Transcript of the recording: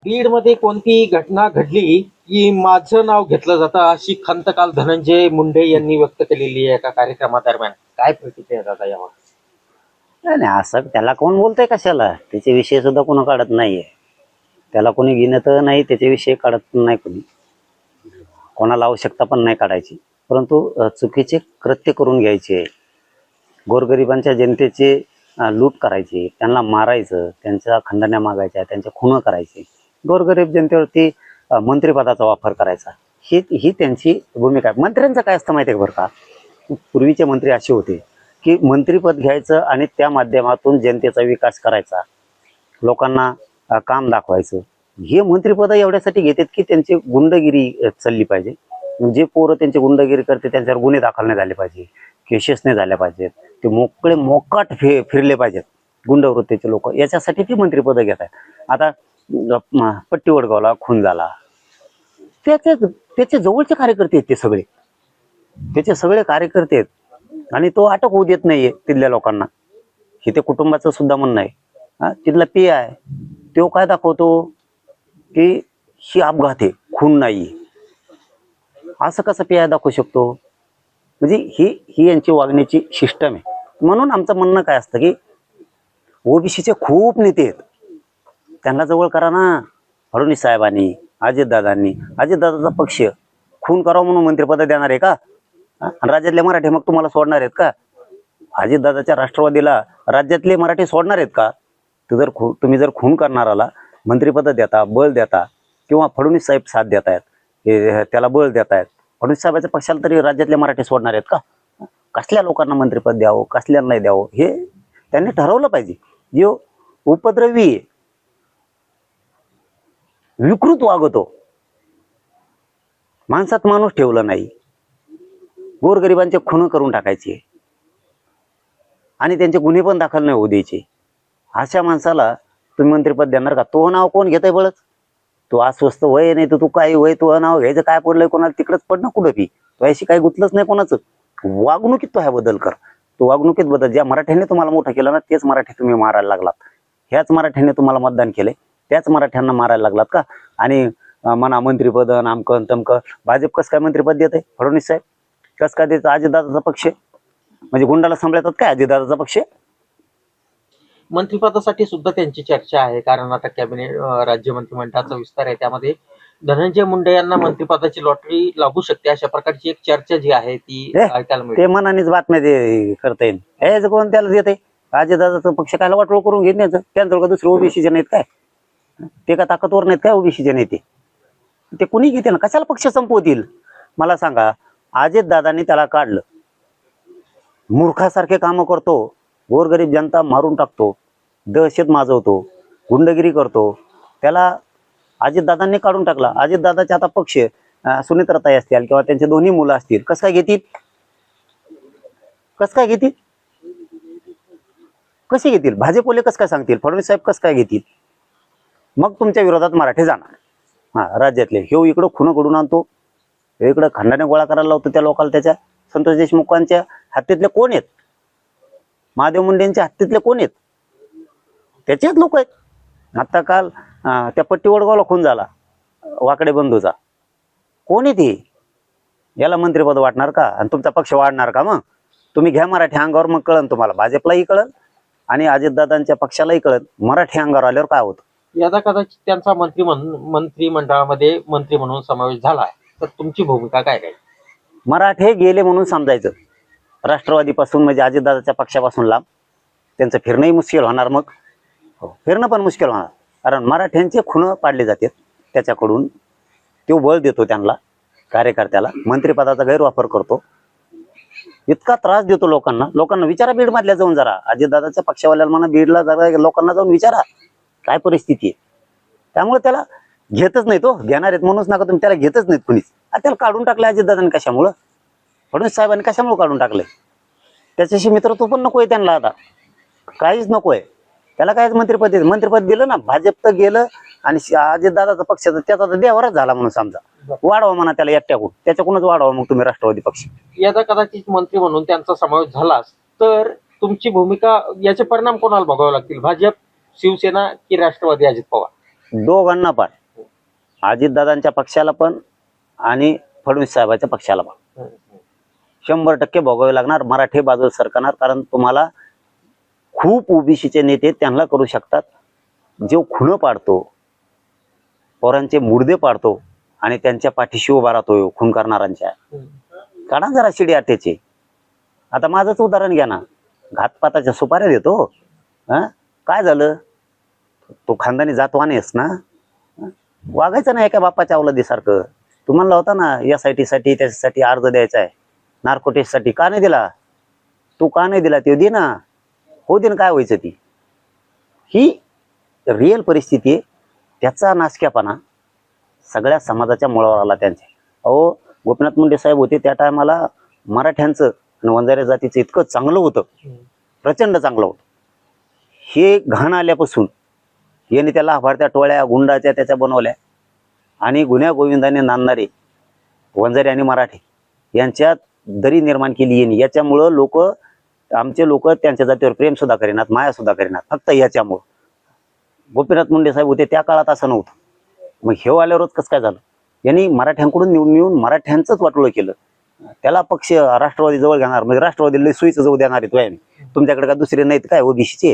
बीडमध्ये कोणती घटना घडली की माझं नाव घेतलं जातं अशी खंत काल धनंजय मुंडे यांनी व्यक्त केलेली आहे एका कार्यक्रमादरम्यान. काय प्रतिक्रिया दादा यावर? नाही नाही, असं त्याला कोण बोलतंय कशाला? त्याचे विषय सुद्धा कोण काढत नाहीये. त्याला कोणी गिनत नाही, त्याचे विषय काढत नाही कोणी. कोणाला आवश्यकता पण नाही काढायची. परंतु चुकीचे कृत्य करून घ्यायचे, गोरगरिबांच्या जनतेचे लूट करायची, त्यांना मारायचं, त्यांच्या खंडण्या मागायच्या, त्यांच्या खुनं करायचे, गोरगरीब जनतेवरती मंत्रिपदाचा वापर करायचा, ही त्यांची भूमिका आहे. मंत्र्यांचं काय असतं माहिती आहे बरं का? पूर्वीचे मंत्री असे होते की मंत्रिपद घ्यायचं आणि त्या माध्यमातून जनतेचा विकास करायचा, लोकांना काम दाखवायचं. हे मंत्रिपद एवढ्यासाठी घेतात की त्यांची गुंडगिरी चालली पाहिजे. जे पोरं त्यांची गुंडगिरी करते त्यांच्यावर गुन्हे दाखल नाही झाले पाहिजे, केसेस नाही झाल्या पाहिजेत, ते मोकाट फिरले पाहिजेत गुंडवृत्तीचे लोक. याच्यासाठी ती मंत्रिपद घेत आहेत. आता पट्टी वडगावला खून झाला, त्याचे जवळचे कार्यकर्ते आहेत, त्याचे सगळे कार्यकर्ते आहेत आणि तो अटक होऊ देत नाहीये तिथल्या लोकांना. हे ते कुटुंबाचं सुद्धा म्हणणं आहे. तिथला पी आहे तो काय दाखवतो की ही अपघात आहे, खून नाही. असं कसं पी आय दाखवू शकतो? म्हणजे ही यांची वागण्याची सिस्टम आहे. म्हणून आमचं म्हणणं काय असतं की ओबीसीचे खूप नेते आहेत, त्यांना जवळ करा ना. फडणवीस साहेबांनी, अजितदादाचा पक्ष खून करावं म्हणून मंत्रिपद देणार आहे का? आणि राज्यातले मराठी मग तुम्हाला सोडणार आहेत का? अजितदादाच्या राष्ट्रवादीला राज्यातले मराठी सोडणार आहेत का? तुम्ही जर खून करणाराला मंत्रिपद देता, बळ देता, किंवा फडणवीस साहेब साथ देत आहेत, त्याला बळ देत आहेत, फडणवीस साहेबाच्या पक्षाला तरी राज्यातले मराठी सोडणार आहेत का? कसल्या लोकांना मंत्रिपद द्यावं, कसल्याला नाही द्यावं हे त्यांनी ठरवलं पाहिजे. जो उपद्रवी विकृत वागतो, माणसात माणूस ठेवला नाही, गोरगरिबांचे खून करून टाकायचे आणि त्यांचे गुन्हे पण दाखल नाही होऊ द्यायचे, अशा माणसाला तुम्ही मंत्रिपद देणार का? तो नाव कोण घेतय बळच? तू अस्वस्थ वय नाही तर तू काही वय, तू नाव घ्यायचं काय पडलंय कोणाला तिकडच पड ना कुठं बी. तो याशी काही गुतलंच नाही कोणाचं. वागणुकीत तो ह्या बदल कर, तो वागणुकीत बदल. ज्या मराठ्याने तुम्हाला मोठं केलं ना तेच मराठी तुम्ही मारायला लागलात. ह्याच मराठ्याने तुम्हाला मतदान केलंय त्याच मराठ्यांना मारायला लागलात का? आणि म्हणा मंत्रिपद नामकन तमकं. भाजप कसं काय मंत्रिपद देत आहे? फडणवीस साहेब कसं काय देतं? अजितदादाचा पक्ष म्हणजे गुंडाला सांभाळतात काय अजितदादाचा पक्ष? मंत्रिपदासाठी सुद्धा त्यांची चर्चा आहे, कारण आता कॅबिनेट राज्य मंत्रिमंडळाचा विस्तार आहे, त्यामध्ये धनंजय मुंडे यांना मंत्रिपदाची लॉटरी लागू शकते अशा प्रकारची एक चर्चा जी आहे ती ऐकायला मिळते. ते मनानेच बातम्या करता येईल. हे कोण त्याला देते? अजितदादाचा पक्ष कायला वाटोळ करून घेण्याचं? त्यांचं का दुसरे ओबीसीचे नाहीत काय? ते का ताकदवर नाहीत काय ओबीसीचे नेते? ते कुणी घेते ना? कशाला पक्ष संपवतील मला सांगा? अजितदादांनी त्याला काढलं, मूर्खासारखे कामं करतो, गोरगरीब जनता मारून टाकतो, दहशत माजवतो, गुंडगिरी करतो, त्याला अजितदादांनी काढून टाकला. अजितदादाचे आता पक्ष सुनेत्राताई असतील किंवा त्यांचे दोन्ही मुलं असतील, कसं काय घेतील? कसे घेतील? भाजपवाले कसं काय सांगतील? फडणवीस साहेब कसं काय घेतील? मग तुमच्या विरोधात मराठी जाणार. राज्यातले हे इकडं खुनं कडून आणतो, इकडं खंडाने गोळा करायला लावतो त्या लोकांना. त्याच्या संतोष देशमुखांच्या हत्येतले कोण आहेत? महादेव मुंडेंच्या हत्येतले कोण आहेत? त्याचेच लोक आहेत. आता काल त्या पट्टी वडगावला खून झाला वाकडे बंधूचा, कोण आहे ते? याला मंत्रिपद वाटणार का? आणि तुमचा पक्ष वाढणार का? मग तुम्ही घ्या मराठी अंगावर, मग कळन तुम्हाला. भाजपलाही कळन आणि अजितदादांच्या पक्षालाही कळन मराठी अंगावर आल्यावर काय होतं. यदा कदाचित त्यांचा मंत्रिमंडळामध्ये मंत्री म्हणून समावेश झाला तर तुमची भूमिका काय राहील? मराठे गेले म्हणून समजायचं. राष्ट्रवादीपासून म्हणजे अजितदादाच्या पक्षापासून लांब त्यांचं फिरणंही मुश्किल होणार. मग फिरणं पण मुश्किल होणार, कारण मराठ्यांचे खुणं पाडले जातात त्याच्याकडून. तो बळ देतो त्यांना, कार्यकर्त्याला, मंत्रिपदाचा गैरवापर करतो, इतका त्रास देतो लोकांना. विचारा बीड मधल्या जाऊन जरा, अजितदादाच्या पक्षावाल्याला म्हणा बीडला जरा लोकांना जाऊन विचारा काय परिस्थिती आहे. त्यामुळे त्याला घेतच नाही, तो घेणार आहेत म्हणूनच नका तुम्ही, त्याला घेतच नाहीत कुणीच. त्याला काढून टाकलं अजितदादांनी. कशामुळं? फडणवीस साहेबांनी कशामुळे काढून टाकलंय? त्याच्याशी मित्रत्व पण नकोय त्यांना, आता काहीच नकोय त्याला. कायच मंत्रिपद दिलं ना, भाजप तर गेलं आणि अजितदादाचा पक्ष त्याचा तर देवरच झाला म्हणून समजा. वाढवा म्हणा त्याला एकट्याकडून, त्याच्याकडूनच वाढवा मग तुम्ही राष्ट्रवादी पक्ष. यदा कदाचित मंत्री म्हणून त्यांचा समावेश झालाच तर तुमची भूमिका, याचे परिणाम कोणाला भोगावे लागतील? भाजप, शिवसेना की राष्ट्रवादी अजित पवार? दोघांना पण, अजितदादांच्या पक्षाला पण आणि फडणवीस साहेबांच्या पक्षाला पण 100% भोगावे लागणार. मराठी बाजू सरकणार. कारण तुम्हाला खूप ओबीसीचे नेते त्यांना करू शकतात जो खुणं पाडतो, पोरांचे मुर्दे पाडतो आणि त्यांच्या पाठीशी उभा राहतो खून करणाऱ्यांच्या. काढा जरा शिडी आटेचे. आता माझंच उदाहरण घ्या ना, घातपाताच्या सुपाऱ्या देतो. काय झालं, तो खानदानी जातवान आहेस ना, वागायचं नाही एका बापाच्या अवलादीसारखं. तू म्हणला होता ना SIT साठी त्याच्यासाठी अर्ज द्यायचा आहे, नार्कोटिक्ससाठी, का नाही दिला? तू का नाही दिला? ते दे ना, हो दे ना. काय व्हायचं ती? ही रिअल परिस्थिती आहे. त्याचा नासक्यापणा सगळ्या समाजाच्या मुळावर आला त्यांच्या. अहो, गोपीनाथ मुंडे साहेब होते त्या टायमाला मराठ्यांचं आणि वंजारी जातीचं इतकं चांगलं होतं, प्रचंड चांगलं होतं. हे घाण आल्यापासून यांनी त्याला अफाडत्या टोळ्या गुंडाच्या त्याच्या बनवल्या आणि गुन्ह्या गोविंदाने नांदणारे वंजारी आणि मराठी यांच्यात दरी निर्माण केली यांनी. याच्यामुळं आमचे लोक त्यांच्या जातीवर प्रेम सुद्धा करेनात, माया सुद्धा करेनात, फक्त याच्यामुळं. गोपीनाथ मुंडे साहेब होते त्या काळात असं नव्हतं. मग हे आल्यावरच कसं काय झालं? यांनी मराठ्यांकडून निवडून मराठ्यांचंच वाटोळं केलं. त्याला पक्ष राष्ट्रवादी जवळ घेणार, म्हणजे राष्ट्रवादीला सुईचं जवळ देणार आहे तो. तुमच्याकडे का दुसरे नाहीत काय ओबीसीचे?